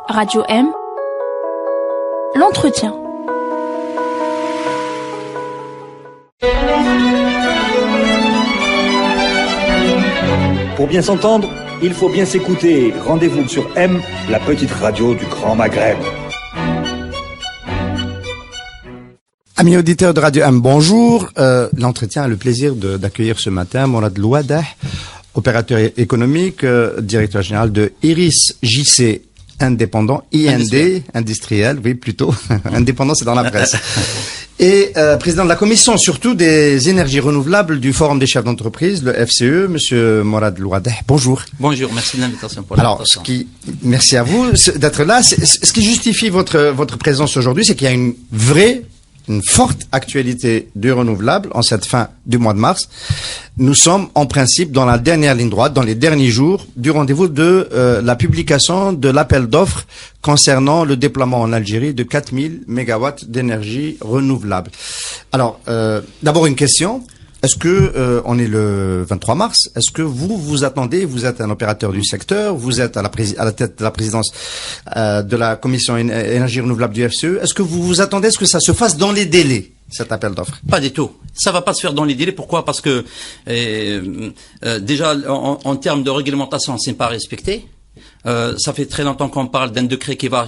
Radio M, l'entretien. Pour bien s'entendre, il faut bien s'écouter. Rendez-vous sur M, la petite radio du Grand Maghreb. Amis auditeurs de Radio M, bonjour. L'entretien a le plaisir d'accueillir ce matin Morad Louadah, opérateur économique, directeur général de Iris JC Indépendant, IND, industriel, oui plutôt, indépendant c'est dans la presse, et président de la commission surtout des énergies renouvelables du Forum des chefs d'entreprise, le FCE, monsieur Morad Louadah. Bonjour. Bonjour, merci de l'invitation pour l'invitation. Alors, merci à vous d'être là. Ce qui justifie votre présence aujourd'hui, c'est qu'il y a une forte actualité du renouvelable en cette fin du mois de mars. Nous sommes en principe dans la dernière ligne droite, dans les derniers jours du rendez-vous de la publication de l'appel d'offres concernant le déploiement en Algérie de 4000 mégawatts d'énergie renouvelable. Alors, d'abord une question. Est-ce que on est le 23 mars? Est-ce que vous attendez? Vous êtes un opérateur du secteur, vous êtes à la tête de la présidence de la commission énergie renouvelable du FCE. Est-ce que vous vous attendez à ce que ça se fasse dans les délais, cet appel d'offres? Pas du tout. Ça va pas se faire dans les délais. Pourquoi? Parce que déjà en termes de réglementation, c'est pas respecté. Ça fait très longtemps qu'on parle d'un décret qui va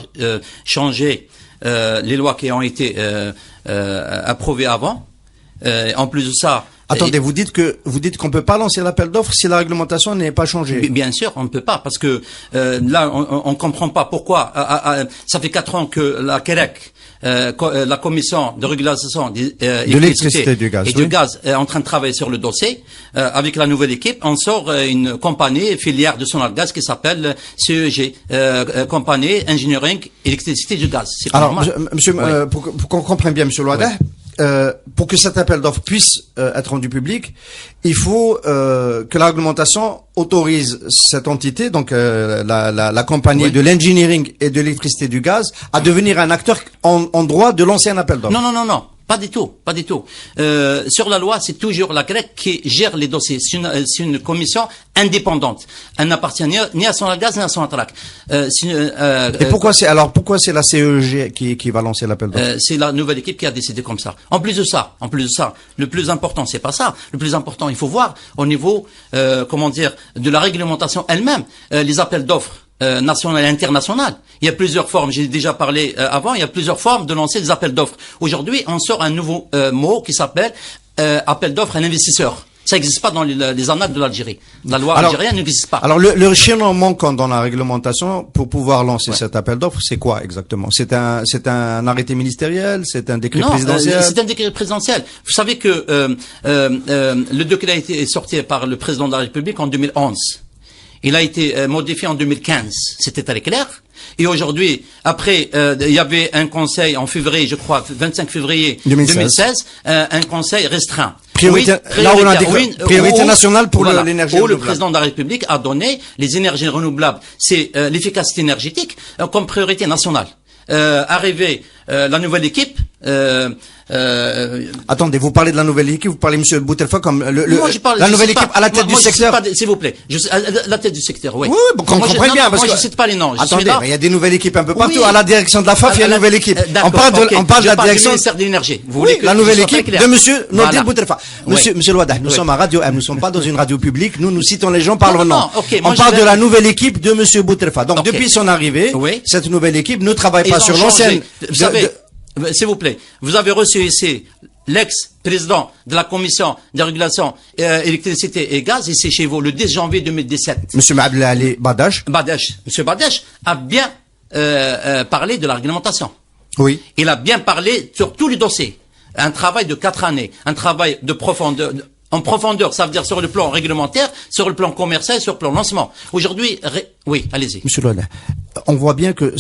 changer les lois qui ont été approuvées avant. En plus de ça. Attendez, vous dites qu'on peut pas lancer l'appel d'offres si la réglementation n'est pas changée. Bien sûr, on ne peut pas parce que là, on comprend pas pourquoi. Ça fait 4 ans que la CAREC, la commission de régulation de l'électricité et du gaz est en train de travailler sur le dossier. Avec la nouvelle équipe, on sort une compagnie filière de Sonalgaz qui s'appelle CEG, compagnie Engineering Électricité du Gaz. Alors, monsieur, pour qu'on comprenne bien, monsieur Louadah. Pour que cet appel d'offres puisse être rendu public, il faut que la réglementation autorise cette entité, donc la compagnie de l'engineering et de l'électricité du gaz, à devenir un acteur en droit de lancer un appel d'offres. Non. Pas du tout, pas du tout. Sur la loi, c'est toujours la CAREC qui gère les dossiers. C'est une commission indépendante. Elle n'appartient ni à Sonalgaz ni à Sonatrach. Et pourquoi c'est la CEG qui va lancer l'appel d'offres? C'est la nouvelle équipe qui a décidé comme ça. En plus de ça, le plus important, c'est pas ça. Le plus important, il faut voir au niveau, de la réglementation elle-même, les appels d'offres. National et international. Il y a plusieurs formes, j'ai déjà parlé avant, il y a plusieurs formes de lancer des appels d'offres. Aujourd'hui, on sort un nouveau mot qui s'appelle appel d'offres à un investisseur. Ça n'existe pas dans les annales de l'Algérie. La loi algérienne n'existe pas. Alors le chaînon manquant dans la réglementation pour pouvoir lancer cet appel d'offres, c'est quoi exactement? C'est un arrêté ministériel? C'est un décret présidentiel? C'est un décret présidentiel. Vous savez que le décret a été sorti par le président de la République en 2011. Il a été modifié en 2015. C'était très clair. Et aujourd'hui, après, il y avait un conseil en février, je crois, 25 février 2016, un conseil restreint. Priorité nationale pour l'énergie renouvelable. Où le président de la République a donné les énergies renouvelables, c'est l'efficacité énergétique comme priorité nationale. Arrivé la nouvelle équipe. Attendez, vous parlez de la nouvelle équipe, vous parlez monsieur Boutelfa comme la nouvelle équipe à la tête du secteur. S'il vous plaît, la tête du secteur, oui. Oui, on comprend bien. Moi, je cite pas les noms. Attendez, il y a des nouvelles équipes un peu partout. À la direction de la FAF, il y a une nouvelle équipe. On parle de la direction du ministère de l'énergie. Vous voulez que la nouvelle équipe de monsieur Nordin Boutelfa. Monsieur Louadah, nous sommes à Radio M, nous sommes pas dans une radio publique. Nous citons les gens par leur nom. On parle de la nouvelle équipe de monsieur Boutelfa. Donc depuis son arrivée, cette nouvelle équipe ne travaille pas sur l'ancienne. Vous savez, s'il vous plaît, vous avez reçu ici l'ex-président de la commission de régulation électricité et gaz, ici chez vous, le 10 janvier 2017. Monsieur Mabdelaali Badache. Monsieur Badache a bien parlé de la réglementation. Oui. Il a bien parlé sur tous les dossiers. Un travail de 4 années, un travail de profondeur. En profondeur, ça veut dire sur le plan réglementaire, sur le plan commercial, sur le plan lancement. Aujourd'hui, oui, allez-y. Monsieur Louadah, on voit bien que,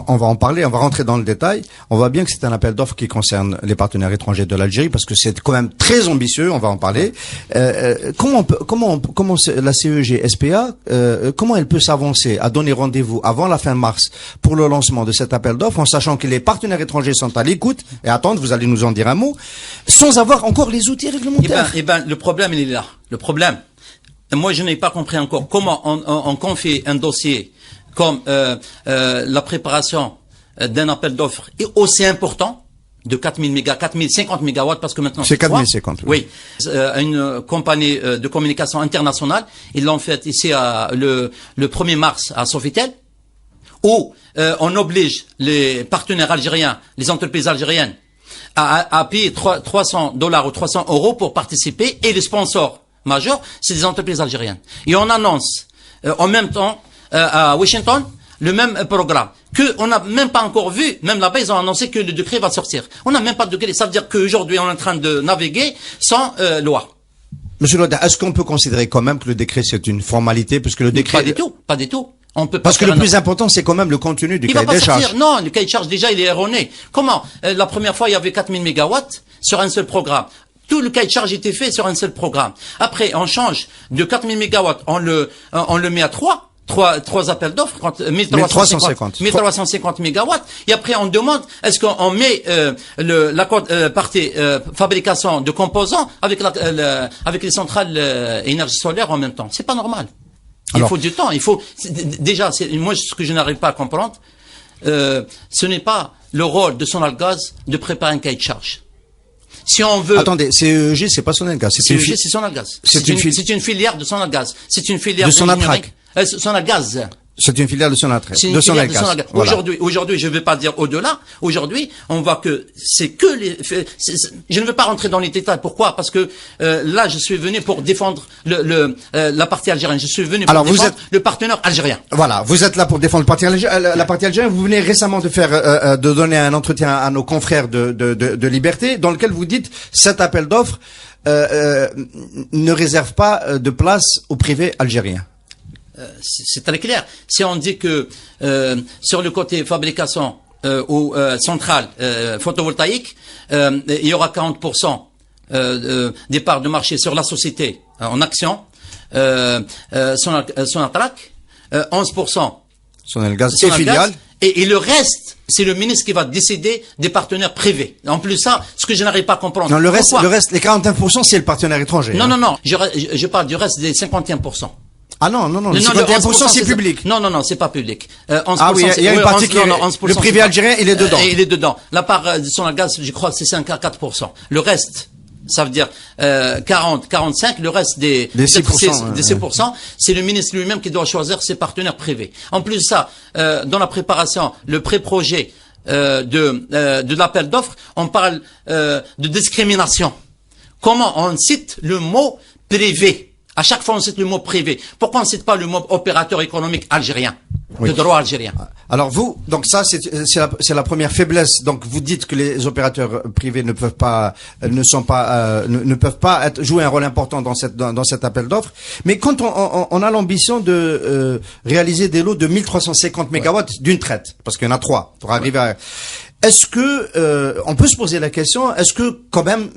on va en parler, on va rentrer dans le détail, on voit bien que c'est un appel d'offres qui concerne les partenaires étrangers de l'Algérie, parce que c'est quand même très ambitieux, on va en parler. Comment la CEG SPA, comment elle peut s'avancer à donner rendez-vous avant la fin mars pour le lancement de cet appel d'offres, en sachant que les partenaires étrangers sont à l'écoute, et attendent, vous allez nous en dire un mot, sans avoir encore les outils réglementaires? Le problème, il est là. Le problème, moi je n'ai pas compris encore comment on confie un dossier comme la préparation d'un appel d'offres est aussi important, de 4050 mégawatts, parce que maintenant c'est 4050. Oui, une compagnie de communication internationale, ils l'ont fait ici le 1er mars à Sofitel, où on oblige les partenaires algériens, les entreprises algériennes, à payer $300 ou 300 € pour participer, et les sponsors majeurs, c'est des entreprises algériennes. Et on annonce en même temps à Washington le même programme que on n'a même pas encore vu. Même là-bas, ils ont annoncé que le décret va sortir. On n'a même pas de décret. Ça veut dire qu'aujourd'hui, on est en train de naviguer sans loi. Monsieur Loda, est-ce qu'on peut considérer quand même que le décret c'est une formalité, puisque le décret... Pas du tout. On peut pas. Parce que le plus important, c'est quand même le contenu du cahier des charges. Non, le cahier de charges, déjà, il est erroné. Comment? La première fois, il y avait 4000 mégawatts sur un seul programme. Tout le cahier de charge était fait sur un seul programme. Après, on change de 4000 mégawatts, on le met à trois appels d'offres, 1350 mégawatts, et après on demande est-ce qu'on met la partie fabrication de composants avec les centrales énergie solaire en même temps. C'est pas normal. Il faut du temps. Déjà, moi ce que je n'arrive pas à comprendre, ce n'est pas le rôle de Sonalgaz de préparer un cahier de charge. Si on veut... Attendez, CEG, c'est pas Sonalgaz. CEG, c'est Sonalgaz. C'est une filière de Sonalgaz. C'est une filière de Sonatrach. Sonalgaz. C'est une filière de Sonatrach. C'est une filière de Sonalgaz. Voilà. Aujourd'hui, je ne vais pas dire au-delà. Aujourd'hui, on voit que c'est que je ne veux pas rentrer dans les détails. Pourquoi? Parce que là, je suis venu pour défendre la partie algérienne. Je suis venu pour défendre le partenaire algérien. Voilà, vous êtes là pour défendre la partie algérienne. Vous venez récemment de donner un entretien à nos confrères de Liberté, dans lequel vous dites cet appel d'offres ne réserve pas de place au privé algérien. C'est très clair. Si on dit que sur le côté fabrication ou centrale photovoltaïque, il y aura 40% des parts de marché sur la société en action, Sonatrach, 11% Sonalgaz et filiale. Et le reste, c'est le ministre qui va décider des partenaires privés. En plus ça, ce que je n'arrive pas à comprendre. Non, le reste, les 41%, c'est le partenaire étranger. Non. Je parle du reste des 51%. Ah non, le 51% c'est public. Non, c'est pas public. 11%, ah oui, il y a une partie qui le privé algérien, il est dedans. Il est dedans. La part de Sonalgaz, je crois que c'est 54%. Le reste, ça veut dire 45, le reste des 6%, c'est le ministre lui-même qui doit choisir ses partenaires privés. En plus de ça, dans la préparation, le pré-projet de l'appel d'offres, on parle de discrimination. Comment on cite le mot privé? À chaque fois, on cite le mot privé. Pourquoi on ne cite pas le mot opérateur économique algérien, de droit algérien? Alors vous, donc ça, c'est la première faiblesse. Donc vous dites que les opérateurs privés ne peuvent pas jouer un rôle important dans cet appel d'offres. Mais quand on a l'ambition de réaliser des lots de 1350 mégawatts d'une traite, parce qu'il y en a 3 pour arriver à... Est-ce que on peut se poser la question, est-ce que quand même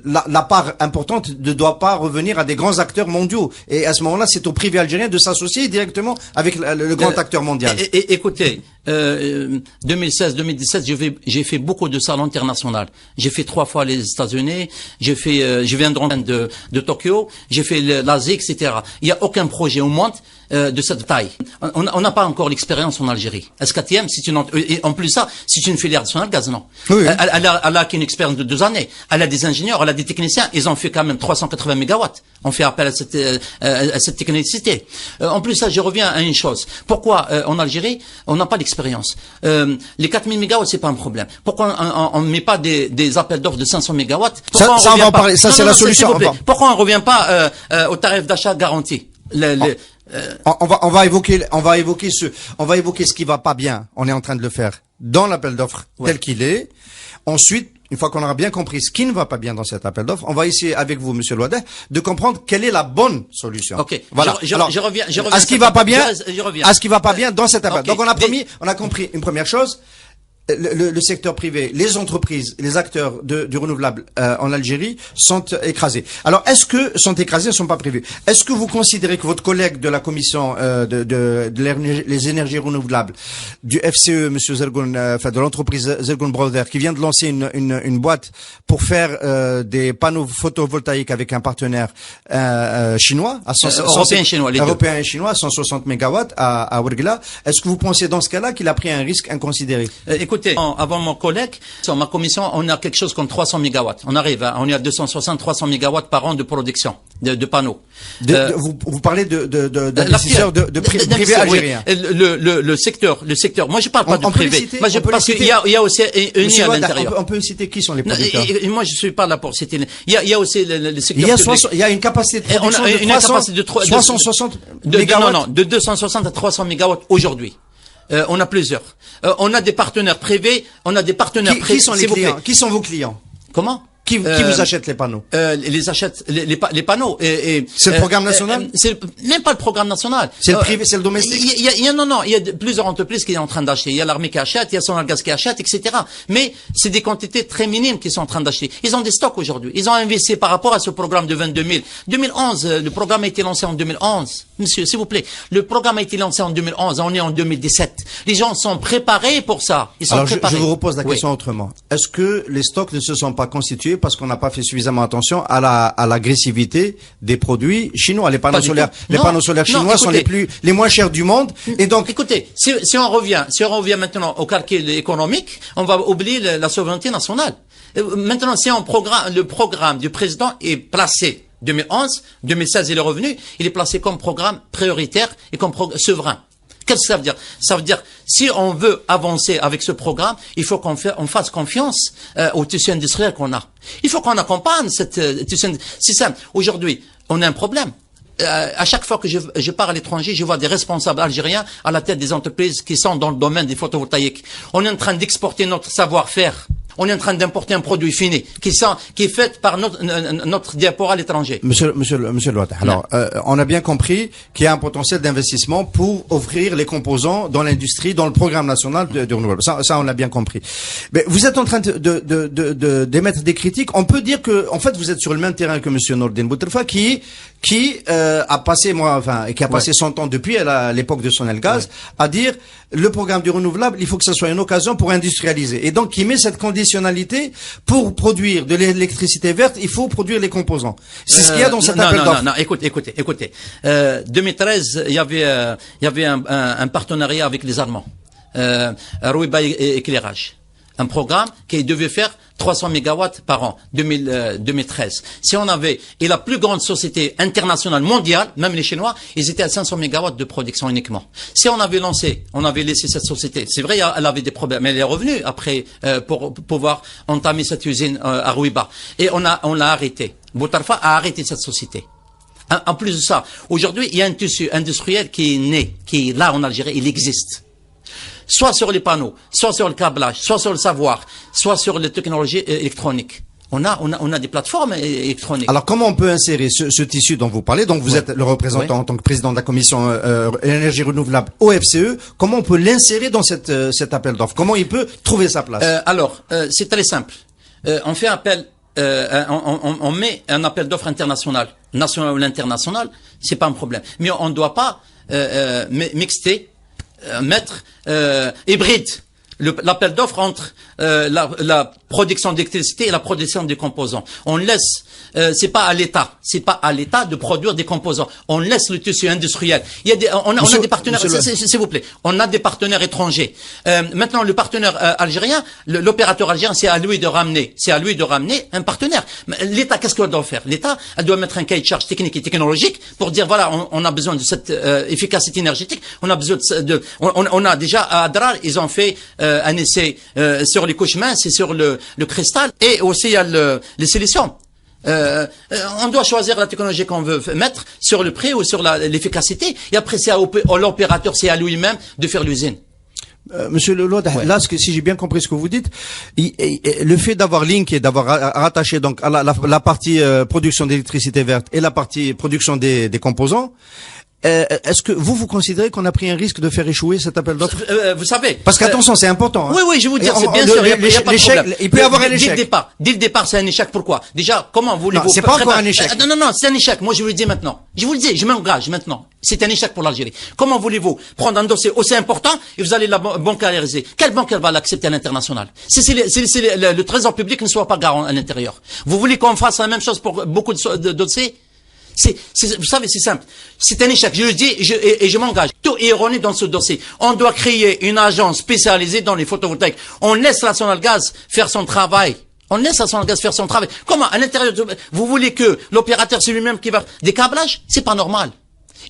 la part importante ne doit pas revenir à des grands acteurs mondiaux, et à ce moment-là c'est au privé algérien de s'associer directement avec le grand acteur mondial? Écoutez, 2016-2017 j'ai fait beaucoup de salons internationaux. J'ai fait 3 fois les États-Unis, je viens de Tokyo, j'ai fait l'Asie, etc. Il n'y a aucun projet au monde de cette taille. On n'a pas encore l'expérience en Algérie. SKTM, et en plus ça, c'est une filière de Sonalgaz, non? Oui. Elle a qu'une expérience de 2 années. Elle a des ingénieurs, elle a des techniciens. Ils ont fait quand même 380 mégawatts. On fait appel à cette technicité. En plus ça, je reviens à une chose. Pourquoi en Algérie, on n'a pas d'expérience? Les 4000 mégawatts, c'est pas un problème. Pourquoi on met pas des appels d'offres de 500 mégawatts? Ça, on va en parler. Ça, c'est la solution. Pourquoi on revient pas au tarif d'achat garanti? On va évoquer ce qui va pas bien. On est en train de le faire dans l'appel d'offres tel qu'il est. Ensuite, une fois qu'on aura bien compris ce qui ne va pas bien dans cet appel d'offres, on va essayer avec vous, Monsieur Loadet, de comprendre quelle est la bonne solution. Ok. Voilà. Je reviens. À ce qui va pas bien. À ce qui va pas bien dans cet appel. Okay. Donc on a compris une première chose. le secteur privé, les entreprises, les acteurs du renouvelable en Algérie sont écrasés. Alors, sont écrasés, ne sont pas prévus. Est-ce que vous considérez que votre collègue de la commission les énergies renouvelables du FCE, Monsieur Zergoun, de l'entreprise Zergoun Brothers, qui vient de lancer une boîte pour faire des panneaux photovoltaïques avec un partenaire chinois, européen et chinois, 160 mégawatts à Ouargla. Est-ce que vous pensez dans ce cas-là qu'il a pris un risque inconsidéré? Écoutez, avant mon collègue, sur ma commission, on a quelque chose comme 300 mégawatts. On arrive, on est à 260-300 mégawatts par an de production de panneaux. Vous parlez d'investisseurs de privé algérien. Le secteur. Moi, je parle pas du privé. Moi, parce qu'il y a aussi Eni à l'intérieur. On peut citer qui sont les producteurs? Moi, je suis pas là pour citer. Il y a aussi le secteur. Il y a une capacité de production de 360 mégawatts. Non, de 260 à 300 mégawatts aujourd'hui. On a plusieurs. On a des partenaires privés. On a des partenaires privés. Qui sont les clients? Qui sont vos clients? Comment? Qui vous achète les panneaux? Les achètent les panneaux. C'est le programme national? C'est même pas le programme national. C'est le privé, c'est le domestique? Il y a plusieurs entreprises qui sont en train d'acheter. Il y a l'armée qui achète, il y a Sonalgaz qui achète, etc. Mais c'est des quantités très minimes qu'ils sont en train d'acheter. Ils ont des stocks aujourd'hui. Ils ont investi par rapport à ce programme de 22 000. 2011, le programme a été lancé en 2011. Monsieur, s'il vous plaît. Le programme a été lancé en 2011. On est en 2017. Les gens sont préparés pour ça. Ils sont préparés. Je vous repose la question autrement. Est-ce que les stocks ne se sont pas constitués parce qu'on n'a pas fait suffisamment attention à l'agressivité des produits chinois? Les panneaux solaires, chinois sont les moins chers du monde. Et donc, écoutez, si on revient maintenant au calcul économique, on va oublier la souveraineté nationale. Maintenant, si le programme du président est placé 2011, 2016, il est revenu, il est placé comme programme prioritaire et comme souverain. Qu'est-ce que ça veut dire? Ça veut dire, si on veut avancer avec ce programme, il faut qu'on fasse confiance au tissu industriel qu'on a. Il faut qu'on accompagne cette tissu. C'est simple. Aujourd'hui, on a un problème. À chaque fois que je pars à l'étranger, je vois des responsables algériens à la tête des entreprises qui sont dans le domaine des photovoltaïques. On est en train d'exporter notre savoir-faire. On est en train d'importer un produit fini qui est fait par notre diaspora à l'étranger. Monsieur Louata, alors on a bien compris qu'il y a un potentiel d'investissement pour offrir les composants dans l'industrie, dans le programme national de renouvelable. Ça, on l'a bien compris. Mais vous êtes en train d'émettre des critiques. On peut dire que, en fait, vous êtes sur le même terrain que Monsieur Nordin Boutelfa, qui a passé son temps depuis l'époque de Sonalgaz à dire le programme du renouvelable, il faut que ça soit une occasion pour industrialiser. Et donc, il met cette conditionnalité pour produire de l'électricité verte, il faut produire les composants. C'est ce qu'il y a dans cet appel d'offres. Non, écoutez. 2013, il y avait un partenariat avec les Allemands. Rouiba Éclairage. Un programme qui devait faire 300 mégawatts par an, 2013. Si on avait, et la plus grande société internationale mondiale, même les Chinois, ils étaient à 500 mégawatts de production uniquement. Si on avait laissé cette société, c'est vrai, elle avait des problèmes, mais elle est revenue après, pour pouvoir entamer cette usine à Rouiba. Et on l'a arrêté. Boutarfa a arrêté cette société. En plus de ça, aujourd'hui, il y a un tissu industriel qui est né, qui est là en Algérie, il existe. Soit sur les panneaux, soit sur le câblage, soit sur le savoir, soit sur les technologies électroniques. On a des plateformes électroniques. Alors, comment on peut insérer ce tissu dont vous parlez? Donc, vous êtes le représentant en tant que président de la commission énergie renouvelable au FCE. Comment on peut l'insérer dans cet appel d'offres? Comment il peut trouver sa place? Alors, c'est très simple. On fait appel, on met un appel d'offres international, national ou international, c'est pas un problème. Mais on ne doit pas mixter, mettre hybride l'appel d'offres entre la production d'électricité et la production des composants. On laisse, c'est pas à l'État de produire des composants. On laisse le tissu industriel. Il y a on a des partenaires, s'il vous plaît. On a des partenaires étrangers. Maintenant, le partenaire algérien, l'opérateur algérien, c'est à lui de ramener un partenaire. L'État, qu'est-ce qu'il doit faire? L'État, elle doit mettre un cahier de charge technique et technologique pour dire voilà, on a besoin de cette efficacité énergétique. On a besoin on a déjà à Adrar, ils ont fait un essai sur les couches minces et sur le cristal, et aussi il y a les solutions. On doit choisir la technologie qu'on veut mettre sur le prix ou sur l'efficacité, et après c'est à l'opérateur, c'est à lui-même de faire l'usine. Monsieur Leloud, là, si j'ai bien compris ce que vous dites, le fait d'avoir linké, d'avoir rattaché donc à la partie production d'électricité verte et la partie production des composants, est-ce que vous considérez qu'on a pris un risque de faire échouer cet appel d'offres? Vous savez. Parce qu'attention, c'est important. Hein. Oui, je vais vous dire, c'est bien sûr, il y a pas de problème. Il peut y avoir un échec. Dès le départ, c'est un échec. Pourquoi? Déjà, comment voulez-vous? Non, c'est pas encore un échec. Non, c'est un échec. Moi, je vous le dis maintenant. Je vous le dis, je m'engage maintenant. C'est un échec pour l'Algérie. Comment voulez-vous prendre un dossier aussi important et vous allez la bancariser? Quelle banque elle va l'accepter à l'international? Si le trésor public ne soit pas garant à l'intérieur. Vous voulez qu'on fasse la même chose pour beaucoup de dossiers? Vous savez, c'est simple. C'est un échec. Je le dis et je m'engage. Tout est erroné dans ce dossier. On doit créer une agence spécialisée dans les photovoltaïques. On laisse National Gaz faire son travail. Comment? À l'intérieur, vous voulez que l'opérateur, c'est lui-même qui va des câblages? C'est pas normal.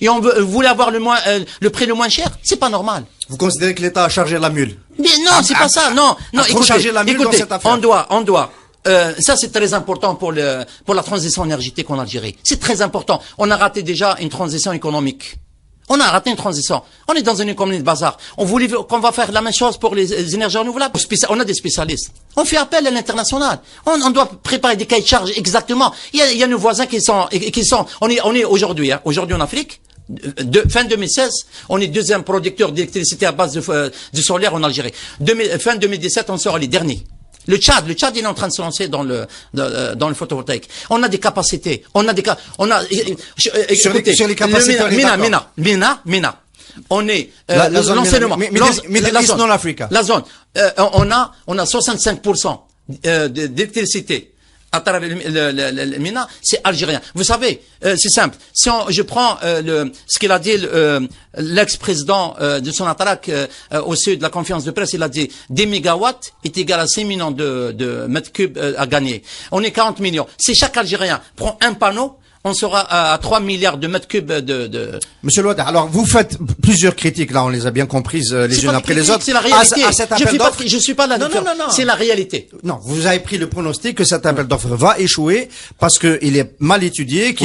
Et vous voulez avoir le prix le moins cher? C'est pas normal. Vous considérez que l'État a chargé la mule? Mais non, c'est pas ça. Non, Chargé la mule dans cette affaire. On doit. Ça c'est très important pour la transition énergétique en Algérie. C'est très important. On a raté déjà une transition économique. On a raté une transition. On est dans une économie de bazar. On voulait qu'on va faire la même chose pour les énergies renouvelables. On a des spécialistes. On fait appel à l'international. On doit préparer des cahiers de charges exactement. Il y a nos voisins qui sont. On est aujourd'hui en Afrique. Fin 2016, on est deuxième producteur d'électricité à base de solaire en Algérie. Fin 2017, on sera les derniers. Le Tchad, il est en train de se lancer dans le photovoltaïque. On a des capacités. Sur les capacités. Mina. On est, l'enseignement. Non l'Afrique. La zone. On a 65% d'électricité. À travers le Mina, c'est algérien. Vous savez, c'est simple. Si je prends ce qu'il a dit l'ex-président de Sonatrach au sud de la conférence de presse, il a dit 10 mégawatts est égal à 6 millions de mètres cubes à gagner. On est 40 millions. Si chaque Algérien prend un panneau, on sera à 3 milliards de mètres cubes Monsieur Louada, alors vous faites plusieurs critiques, là on les a bien comprises les unes après les autres. C'est la réalité. À cet appel d'offres. Je suis pas là. Non. C'est la réalité. Non, vous avez pris le pronostic que cet appel d'offres va échouer parce que il est mal étudié,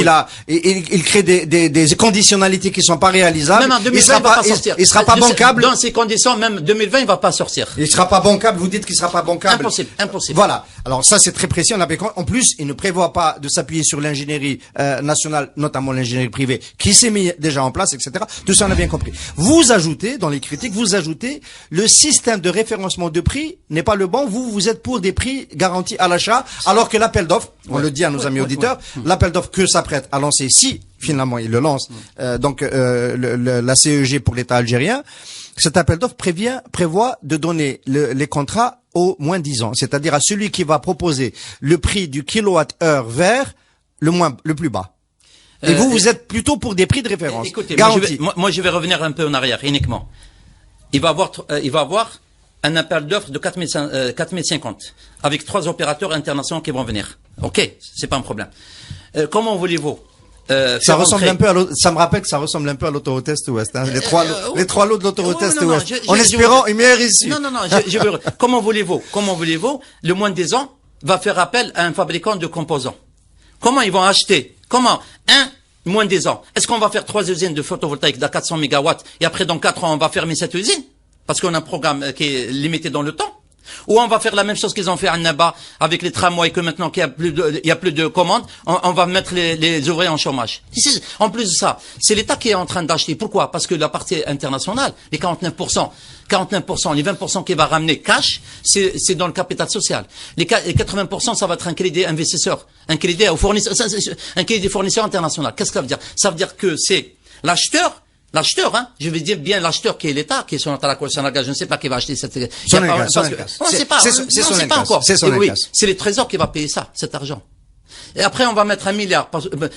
il crée des conditionnalités qui sont pas réalisables. Même en 2020, il va pas sortir. Il sera pas bancable. Dans ces conditions, même 2020, il va pas sortir. Il sera pas bancable. Vous dites qu'il sera pas bancable. Impossible. Voilà. Alors ça c'est très précis. En plus, il ne prévoit pas de s'appuyer sur l'ingénierie nationale, notamment l'ingénierie privée, qui s'est mis déjà en place, etc. Tout ça, on a bien compris. Vous ajoutez, dans les critiques, le système de référencement de prix n'est pas le bon. Vous êtes pour des prix garantis à l'achat, alors que l'appel d'offres, on le dit à nos amis auditeurs, l'appel d'offres que s'apprête à lancer, si finalement il le lance, la CEG pour l'État algérien, cet appel d'offres prévoit de donner les contrats au moins 10 ans, c'est-à-dire à celui qui va proposer le prix du kilowatt-heure vert le plus bas. Et vous êtes plutôt pour des prix de référence. Écoutez, moi je vais revenir un peu en arrière, uniquement. Il va avoir un appel d'offres de 4050, avec 3 opérateurs internationaux qui vont venir. Ok, c'est pas un problème. Comment voulez-vous ça ressemble un peu ça me rappelle que ça ressemble un peu à l'autoroute Est-Ouest, hein. Les trois lots de l'autoroute Est-Ouest. En espérant une meilleure issue. Non, comment voulez-vous, le moins de 10 ans, va faire appel à un fabricant de composants. Comment ils vont acheter? Moins de 10 ans. Est-ce qu'on va faire 3 usines de photovoltaïque de 400 mégawatts et après dans 4 ans on va fermer cette usine? Parce qu'on a un programme qui est limité dans le temps. Ou on va faire la même chose qu'ils ont fait à Naba avec les tramways que maintenant qu'il y a plus de commandes, on va mettre les ouvriers en chômage. En plus de ça, c'est l'État qui est en train d'acheter. Pourquoi? Parce que la partie internationale, les 49%, les 20% qu'il va ramener cash, c'est dans le capital social. Les 80%, ça va être un crédit investisseur, un crédit au fournisseur, un crédit fournisseur international. Qu'est-ce que ça veut dire? Ça veut dire que c'est l'acheteur, je vais dire bien l'acheteur qui est l'État, qui est son Sonatrach, je ne sais pas qui va acheter cette. C'est pas encore. C'est les trésors qui va payer ça, cet argent. Et après, on va mettre 1 milliard.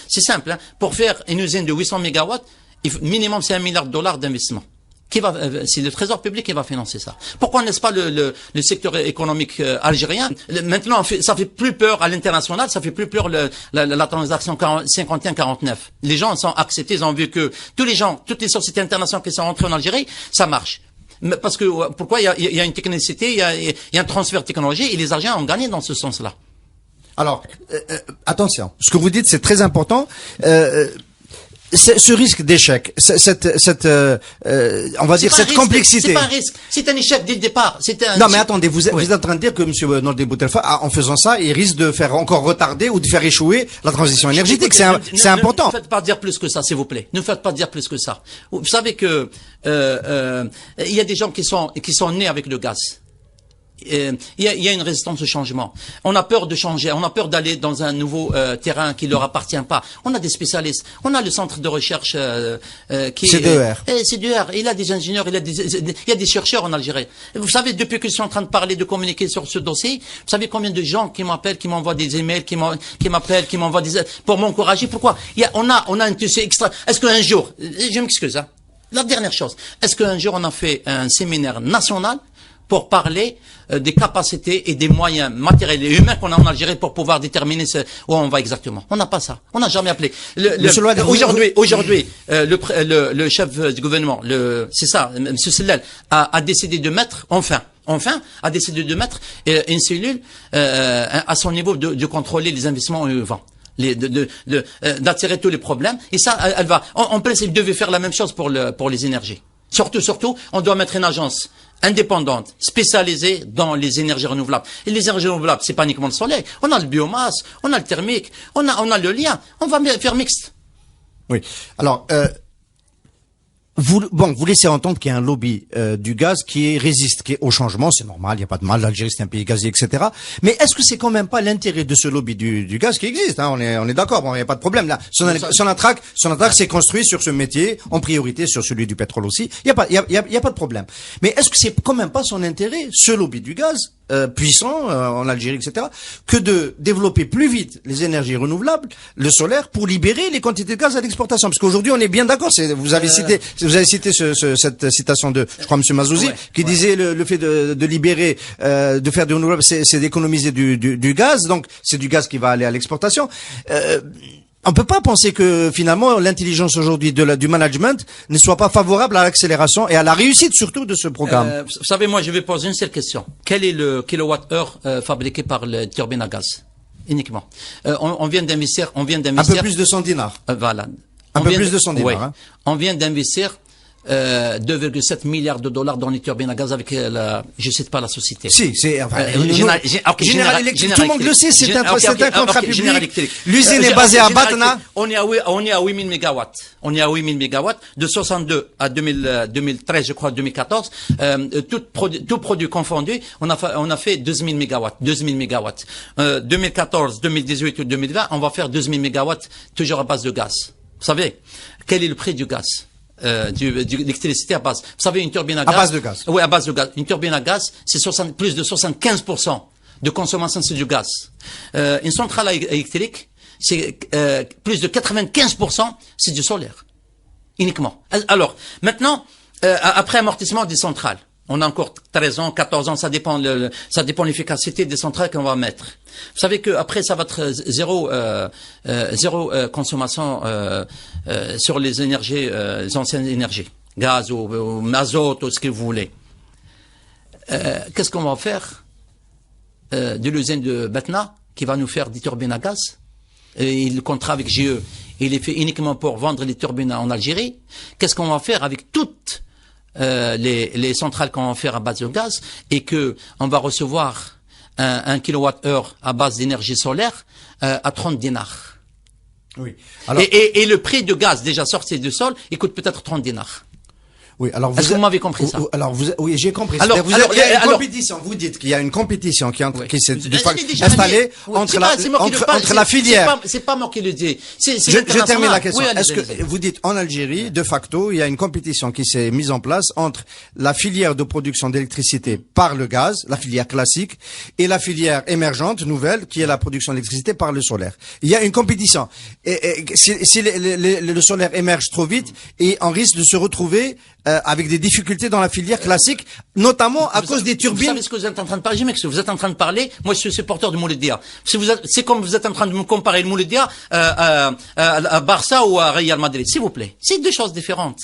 C'est simple, hein. Pour faire une usine de 800 mégawatts, minimum c'est $1 milliard d'investissement. C'est le trésor public qui va financer ça. Pourquoi n'est-ce pas le secteur économique algérien? Maintenant, ça fait plus peur à l'international, ça fait plus peur la transaction 51-49. Les gens sont acceptés, ils ont vu que toutes les sociétés internationales qui sont entrées en Algérie, ça marche. Parce que, pourquoi? Il y a une technicité, il y a un transfert de technologie et les Algériens ont gagné dans ce sens-là. Alors, attention. Ce que vous dites, c'est très important. ce risque d'échec, on va dire cette complexité. C'est pas un risque. C'est un échec dès le départ. Non, mais attendez, vous êtes en train de dire que M. Nordin Boutelfa, en faisant ça, il risque de faire encore retarder ou de faire échouer la transition énergétique. C'est important. Ne faites pas dire plus que ça, s'il vous plaît. Ne faites pas dire plus que ça. Vous savez que il y a des gens qui sont nés avec le gaz. Il y a une résistance au changement. On a peur de changer, on a peur d'aller dans un nouveau terrain qui leur appartient pas. On a des spécialistes, on a le centre de recherche qui CDER. CDER. Il a des ingénieurs, il y a des chercheurs en Algérie. Vous savez, depuis que je suis en train de parler, de communiquer sur ce dossier, vous savez combien de gens qui m'appellent, qui m'envoient des emails, qui m'appellent, qui m'envoient des pour m'encourager. Pourquoi? On a un dossier extra. Est-ce qu'un jour, je m'excuse, hein. La dernière chose, est-ce qu'un jour on a fait un séminaire national pour parler des capacités et des moyens matériels et humains qu'on a en Algérie pour pouvoir déterminer où on va exactement. On n'a pas ça. On n'a jamais appelé. Aujourd'hui, le chef du gouvernement, c'est ça, M. Sellel, a décidé de mettre, enfin, a décidé de mettre une cellule à son niveau de contrôler les investissements au vent. D'attirer tous les problèmes. Et ça, elle va. En principe, devait faire la même chose pour les énergies. Surtout, on doit mettre une agence indépendante, spécialisée dans les énergies renouvelables. Et les énergies renouvelables, c'est pas uniquement le soleil. On a le biomasse, on a le thermique, on a le lien. On va faire mixte. Oui. Alors, vous laissez entendre qu'il y a un lobby du gaz qui résiste au changement, c'est normal, il n'y a pas de mal, l'Algérie c'est un pays gazier, etc. Mais est-ce que c'est quand même pas l'intérêt de ce lobby du gaz qui existe, hein, on est d'accord, bon, il n'y a pas de problème là. Son attraque s'est construit sur ce métier, en priorité sur celui du pétrole aussi. Il y a pas de problème. Mais est-ce que c'est quand même pas son intérêt, ce lobby du gaz puissant en Algérie, etc., que de développer plus vite les énergies renouvelables, le solaire, pour libérer les quantités de gaz à l'exportation? Parce qu'aujourd'hui, on est bien d'accord. Vous avez cité cette citation de, je crois, M. Mazouzi, qui disait le fait de libérer, de faire du renouvelable, c'est d'économiser du gaz. Donc, c'est du gaz qui va aller à l'exportation. On peut pas penser que finalement l'intelligence aujourd'hui du management ne soit pas favorable à l'accélération et à la réussite surtout de ce programme. Vous savez, moi je vais poser une seule question. Quel est le kilowatt-heure fabriqué par les turbines à gaz? Uniquement. On vient d'investir. Un peu plus de 100 dinars. Voilà. Un peu plus de 100 dinars. Ouais. Hein. On vient d'investir 2,7 milliards de dollars dans les turbines à gaz avec je cite pas la société. Si, c'est General Electric. Tout le monde le sait, c'est un contrat public. L'usine est basée à Batna. On est à 8000 mégawatts. On est à 8000 mégawatts de 62 à 2013, je crois 2014. Tout produit confondu, on a fait 12000 mégawatts. 2014, 2018 ou 2020, on va faire 12000 mégawatts toujours à base de gaz. Vous savez quel est le prix du gaz? L'électricité à base. Vous savez, une turbine à gaz. À base de gaz. Oui, à base de gaz. Une turbine à gaz, c'est plus de 75% de consommation, c'est du gaz. Une centrale électrique, c'est plus de 95%, c'est du solaire. Uniquement. Alors, maintenant, après amortissement des centrales, on a encore 13 ans, 14 ans, ça dépend l'efficacité des centrales qu'on va mettre. Vous savez que après ça va être zéro consommation sur les énergies, les anciennes énergies, gaz ou mazout ou ce que vous voulez. Qu'est-ce qu'on va faire de l'usine de Batna qui va nous faire des turbines à gaz? Et le contrat avec GE, il est fait uniquement pour vendre les turbines en Algérie. Qu'est-ce qu'on va faire avec toutes les centrales qu'on va faire à base de gaz et que on va recevoir un kilowatt-heure à base d'énergie solaire à 30 dinars. Oui. Alors, et le prix de gaz déjà sorti du sol, il coûte peut-être 30 dinars. Oui, alors est-ce que vous m'avez compris ça? Alors oui, j'ai compris. Alors, il y a une compétition. Vous dites qu'il y a une compétition qui s'est installée entre la filière. C'est pas moi qui le dis. Je termine la question. Est-ce que vous dites en Algérie, de facto, il y a une compétition qui s'est mise en place entre la filière de production d'électricité par le gaz, la filière classique, et la filière émergente, nouvelle, qui est la production d'électricité par le solaire. Il y a une compétition. Et si le solaire émerge trop vite, et on risque de se retrouver avec des difficultés dans la filière classique, notamment à cause des turbines. Vous savez ce que vous êtes en train de parler? Vous êtes en train de parler, moi je suis supporter du Mouloudia. C'est comme vous êtes en train de me comparer le Mouloudia à Barça ou à Real Madrid, s'il vous plaît. C'est deux choses différentes.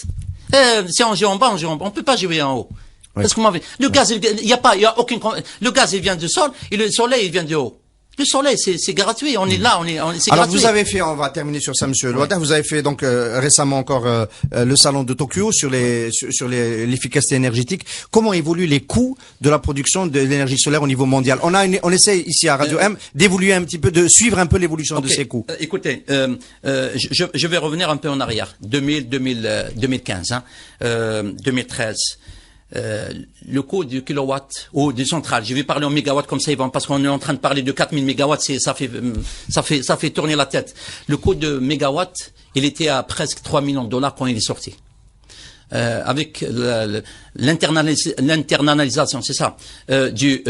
Si on joue en bas, on peut pas jouer en haut. Oui. Parce que le gaz, il y a aucune, le gaz il vient du sol et le soleil il vient du haut. Le soleil, c'est gratuit. On est là, c'est Alors gratuit. vous avez fait, on va terminer sur ça, Monsieur Louada. Vous avez fait donc récemment encore le salon de Tokyo sur l'efficacité énergétique. Comment évoluent les coûts de la production de l'énergie solaire au niveau mondial? On essaie ici à Radio M d'évoluer un petit peu, de suivre un peu l'évolution de ces coûts. Écoutez, je vais revenir un peu en arrière. 2015, 2013. Le coût du kilowatt ou du central, je vais parler en mégawatts comme ça, parce qu'on est en train de parler de 4000 mégawatts, ça fait tourner la tête. Le coût de mégawatt, il était à presque 3 millions de dollars quand il est sorti. Avec l'internalisation, c'est ça, du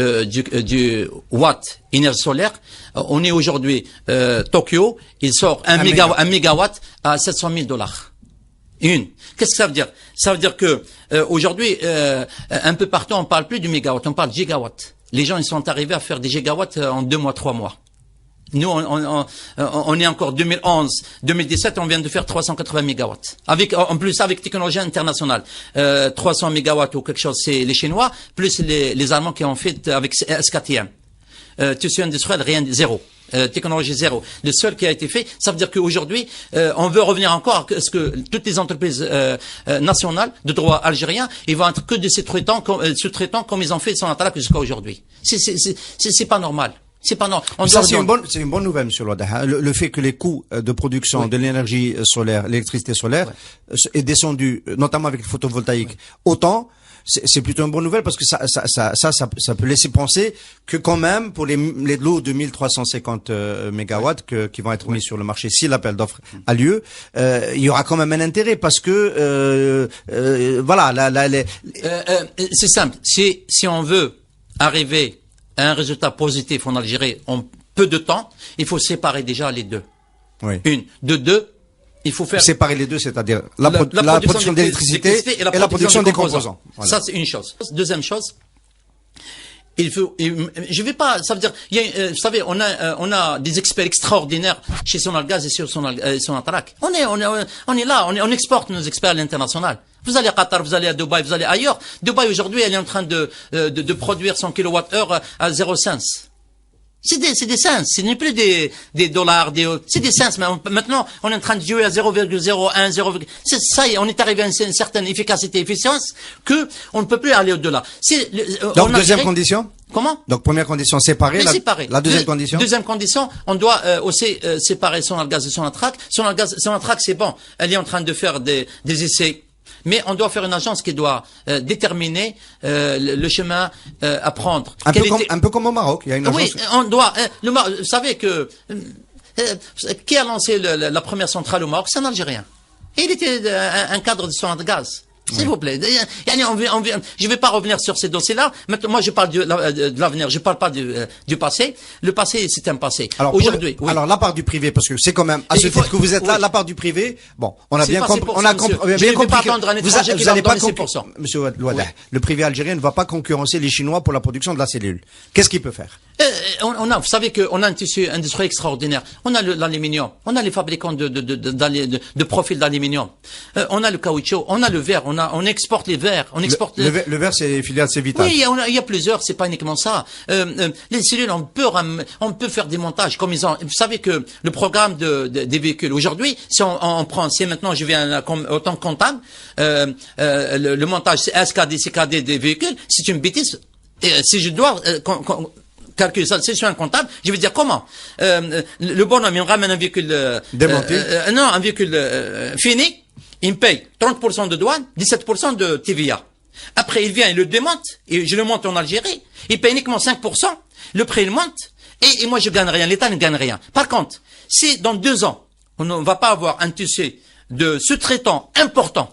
watt énergie solaire, on est aujourd'hui Tokyo, il sort un mégawatt à 700 000 dollars. Qu'est-ce que ça veut dire? Ça veut dire que aujourd'hui, un peu partout, on parle plus du mégawatt, on parle de gigawatt. Les gens, ils sont arrivés à faire des gigawatts en 2 mois, 3 mois. Nous, on est encore 2011, 2017, on vient de faire 380 mégawatts. En plus, avec technologie internationale. 300 mégawatts ou quelque chose, c'est les Chinois, plus les Allemands qui ont fait avec SKTM. Tissu industriel, zéro. Technologie zéro. Le seul qui a été fait, ça veut dire qu'aujourd'hui, on veut revenir encore à ce que toutes les entreprises nationales de droit algérien, ils vont être que des sous-traitants comme ils ont fait sans Atalak jusqu'à aujourd'hui. C'est pas normal. C'est pas normal. C'est une bonne nouvelle, Monsieur Louada. Le fait que les coûts de production de l'énergie solaire, l'électricité solaire, est descendu, notamment avec le photovoltaïque, autant. C'est plutôt une bonne nouvelle parce que ça peut laisser penser que quand même pour les lots de 1350 mégawatts qui vont être mis sur le marché si l'appel d'offres a lieu, il y aura quand même un intérêt parce que voilà c'est simple. Si on veut arriver à un résultat positif en Algérie en peu de temps, il faut séparer déjà les deux. Oui. Deux. Il faut faire séparer les deux, c'est-à-dire la production d'électricité et la production des composants. Voilà. Ça, c'est une chose. Deuxième chose, je vais pas, ça veut dire, vous savez, on a des experts extraordinaires chez Sonalgaz et sur Sonatrach. On est là, on exporte nos experts à l'international. Vous allez à Qatar, vous allez à Dubaï, vous allez ailleurs. Dubaï, aujourd'hui, elle est en train de produire 100 kWh à 0,5. C'est des cents, ce n'est plus des dollars, c'est des cents. Mais maintenant, on est en train de jouer à 0,01, 0, ça y est, on est arrivé à une certaine efficacité, efficience, que on ne peut plus aller au-delà. Donc, deuxième condition? Comment? Donc, première condition, séparer. La deuxième condition? Deuxième condition, on doit aussi séparer Sonalgaz et Sonatrach. Sonatrach, c'est bon. Elle est en train de faire des essais. Mais on doit faire une agence qui doit déterminer le chemin à prendre. Un peu comme au Maroc, il y a une agence. Oui, on doit. Vous savez que qui a lancé la première centrale au Maroc, c'est un Algérien. Et il était un cadre de Sonalgaz. S'il vous plaît. Je vais pas revenir sur ces dossiers-là. Maintenant, moi, je parle de l'avenir. Je parle pas du passé. Le passé, c'est un passé. Alors, aujourd'hui. Oui. Alors, la part du privé, parce que c'est quand même, à ce titre que vous êtes là, la part du privé, bon, on a bien compris, bien compris. Vous allez pas Monsieur Louada, le privé algérien ne va pas concurrencer les Chinois pour la production de la cellule. Qu'est-ce qu'il peut faire? Vous savez qu'on a un tissu industriel extraordinaire. On a l'aluminium. On a les fabricants de profils d'aluminium. On a le caoutchouc. On a le verre. On exporte les verres. On exporte le verre, c'est filiale, c'est vital. Oui, il y a plusieurs. C'est pas uniquement ça. Les cellules, on peut faire des montages comme ils ont. Vous savez que le programme des véhicules aujourd'hui, si maintenant je viens en tant que comptable, le montage SKD, CKD des véhicules, c'est une bêtise. Si je dois calculer ça, c'est sur un comptable, je vais dire comment. Le bonhomme, il me ramène un véhicule démonté. Un véhicule fini. Il me paye 30% de douane, 17% de TVA. Après, il vient, il le démonte, et je le monte en Algérie. Il paye uniquement 5%. Le prix, il monte. Et moi, je gagne rien. L'État ne gagne rien. Par contre, si dans 2 ans, on ne va pas avoir un tissu de sous-traitants important,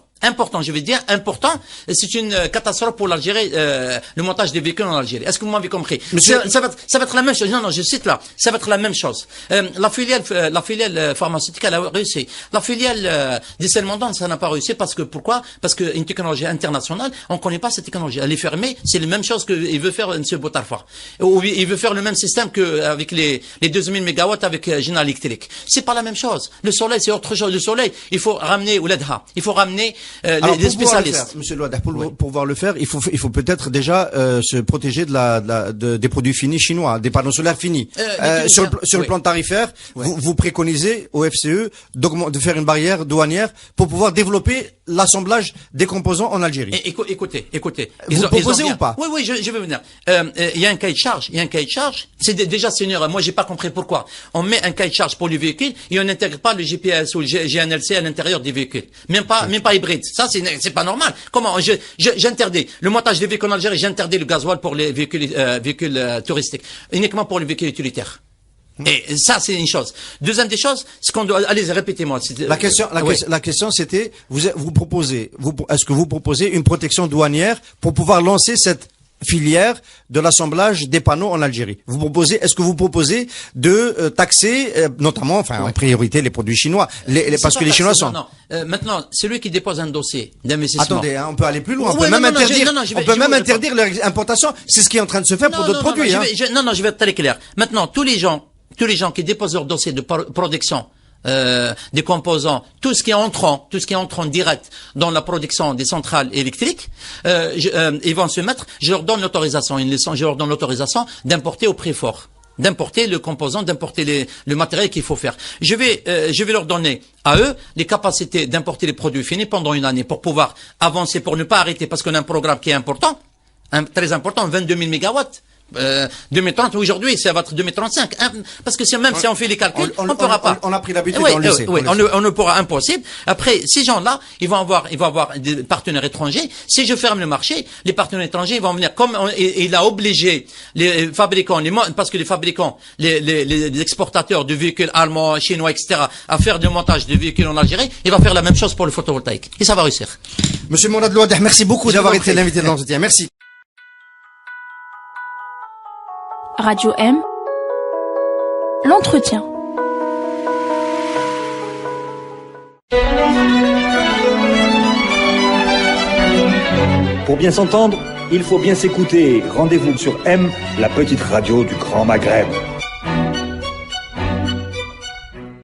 je vais dire important, c'est une catastrophe pour l'Algérie, le montage des véhicules en Algérie. Est-ce que vous m'avez compris? Ça va être la même chose. Non, je cite là. Ça va être la même chose. La filiale pharmaceutique, elle a réussi. La filiale des sels montants, ça n'a pas réussi parce que, pourquoi? Parce que une technologie internationale, on connaît pas cette technologie. Elle est fermée. C'est la même chose qu'il veut faire M. Botarfa. Ou il veut faire le même système qu'avec les 2000 mégawatts avec General Electric. C'est pas la même chose. Le soleil, c'est autre chose. Le soleil, il faut ramener Ouladha. Il faut ramener Alors, les spécialistes. Monsieur Louadah, pour pouvoir le faire, il faut peut-être déjà se protéger des produits finis chinois, des panneaux solaires finis. Sur le plan tarifaire, vous préconisez au FCE de faire une barrière douanière pour pouvoir développer l'assemblage des composants en Algérie. Écoutez. Vous proposez ou pas? Oui, je vais venir. Il y a un cahier de charge. C'est déjà c'est une erreur. Moi, j'ai pas compris pourquoi. On met un cahier de charge pour les véhicules et on n'intègre pas le GPS ou le GNLC à l'intérieur des véhicules. Même pas hybride. Ça, c'est pas normal. Comment? J'interdis le montage des véhicules en Algérie, j'interdis le gasoil pour les véhicules touristiques. Uniquement pour les véhicules utilitaires. Et ça, c'est une chose. Deuxième des choses, ce qu'on doit, allez, répétez-moi. La question, c'était, est-ce que vous proposez une protection douanière pour pouvoir lancer cette filière de l'assemblage des panneaux en Algérie? Est-ce que vous proposez de taxer, notamment, en priorité les produits chinois, parce que les Chinois sont. Non. Maintenant, celui qui dépose un dossier d'investissement. Attendez, on peut aller plus loin. On peut même interdire leur importation. C'est ce qui est en train de se faire pour d'autres produits. Je vais être très clair. Maintenant, tous les gens qui déposent leur dossier de production des composants, tout ce qui est entrant direct dans la production des centrales électriques, ils vont se mettre, je leur donne l'autorisation d'importer au prix fort, d'importer le composant, d'importer le matériel qu'il faut faire. Je vais leur donner à eux les capacités d'importer les produits finis pendant une année pour pouvoir avancer, pour ne pas arrêter, parce qu'on a un programme qui est important, très important, 22 000 mégawatts. 2030, aujourd'hui, ça va être 2035. Parce que si on fait les calculs, on ne pourra pas. On a pris l'habitude, on le sait. On ne pourra, impossible. Après, ces gens-là, ils vont avoir des partenaires étrangers. Si je ferme le marché, les partenaires étrangers vont venir il a obligé les fabricants, parce que les fabricants, les exportateurs de véhicules allemands, chinois, etc., à faire du montage de véhicules en Algérie, il va faire la même chose pour le photovoltaïque. Et ça va réussir. Monsieur Mourad Louadah, merci beaucoup d'avoir été l'invité de l'entretien. Merci. Radio M, l'entretien. Pour bien s'entendre, il faut bien s'écouter. Rendez-vous sur M, la petite radio du Grand Maghreb.